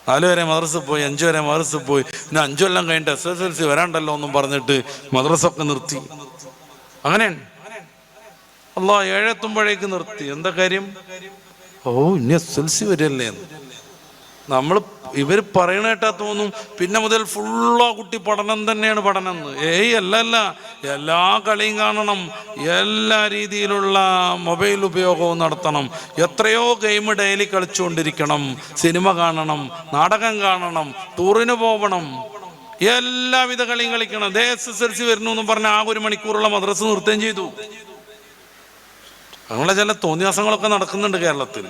4 വരെ മദ്രസയിൽ പോയി, 5 വരെ മദ്രസയിൽ പോയി, പിന്നെ 5 കൊല്ലം കഴിഞ്ഞിട്ട് SSLC വരാണ്ടല്ലോ എന്നും പറഞ്ഞിട്ട് മദ്രസ ഒക്കെ നിർത്തി. അങ്ങനെയാണ്. അല്ലാഹ് 7 എത്തുമ്പോഴേക്ക് നിർത്തി. എന്താ കാര്യം? ഇനി SSLC വരല്ലേ എന്ന് നമ്മൾ ഇവർ പറയണ കേട്ടാ തോന്നും പിന്നെ മുതൽ ഫുള്ളാ കുട്ടി പഠനം തന്നെയാണ് പഠനം എന്ന്. അല്ല, എല്ലാ കളിയും കാണണം, എല്ലാ രീതിയിലുള്ള മൊബൈൽ ഉപയോഗവും നടത്തണം, എത്രയോ ഗെയിം ഡെയിലി കളിച്ചുകൊണ്ടിരിക്കണം, സിനിമ കാണണം, നാടകം കാണണം, ടൂറിന് പോകണം, എല്ലാവിധ കളിയും കളിക്കണം. SSLC വരുന്നു എന്നും പറഞ്ഞാൽ ആകെ 1 മണിക്കൂറുള്ള മദ്രസ നിർത്തുകയും ചെയ്തു. അങ്ങനെയുള്ള ചില തോന്നിയാസങ്ങളൊക്കെ നടക്കുന്നുണ്ട് കേരളത്തിൽ.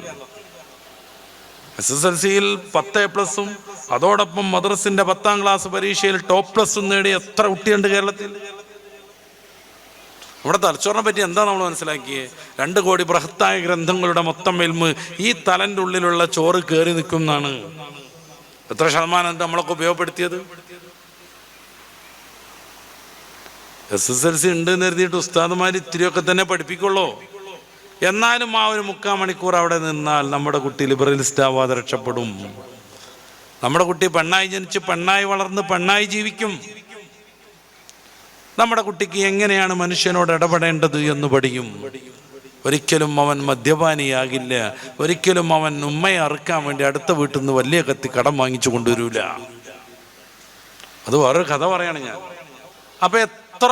SSLCയിൽ 10A+ഉം അതോടൊപ്പം മദ്രസിന്റെ 10ാം ക്ലാസ് പരീക്ഷയിൽ ടോപ്പ്+ നേടി എത്ര കുട്ടിയുണ്ട് കേരളത്തിൽ? നമ്മുടെ തലച്ചോറിനെ പറ്റി എന്താ നമ്മൾ മനസ്സിലാക്കിയേ? 2 കോടി ബൃഹത്തായ ഗ്രന്ഥങ്ങളുടെ മൊത്തം ഇൽമ് ഈ തലന്റെ ഉള്ളിലുള്ള ചോറ് കയറി നിൽക്കുന്നതാണ്. എത്ര ശതമാനം നമ്മളൊക്കെ ഉപയോഗപ്പെടുത്തിയത്? SSLC ഉണ്ട് എന്ന് കരുതിയിട്ട് ഉസ്താദുമാർ ഇത്തിരിയൊക്കെ തന്നെ പഠിപ്പിക്കുള്ളൂ. എന്നാലും ആ 1/4 മണിക്കൂർ അവിടെ നിന്നാൽ നമ്മുടെ കുട്ടി ലിബറലിസ്റ്റ് ആവാതെ രക്ഷപ്പെടും. നമ്മുടെ കുട്ടി പെണ്ണായി ജനിച്ച് പെണ്ണായി വളർന്ന് പെണ്ണായി ജീവിക്കും. നമ്മുടെ കുട്ടിക്ക് എങ്ങനെയാണ് മനുഷ്യനോട് ഇടപെടേണ്ടത് എന്ന് പഠിക്കും. ഒരിക്കലും അവൻ മദ്യപാനിയാകില്ല. ഒരിക്കലും അവൻ ഉമ്മയെ അറുക്കാൻ വേണ്ടി അടുത്ത വീട്ടിൽ നിന്ന് വലിയ കത്തി കടം വാങ്ങിച്ചു കൊണ്ടുവരൂല. അത് വേറൊരു കഥ പറയാണ് ഞാൻ. അപ്പൊ എത്ര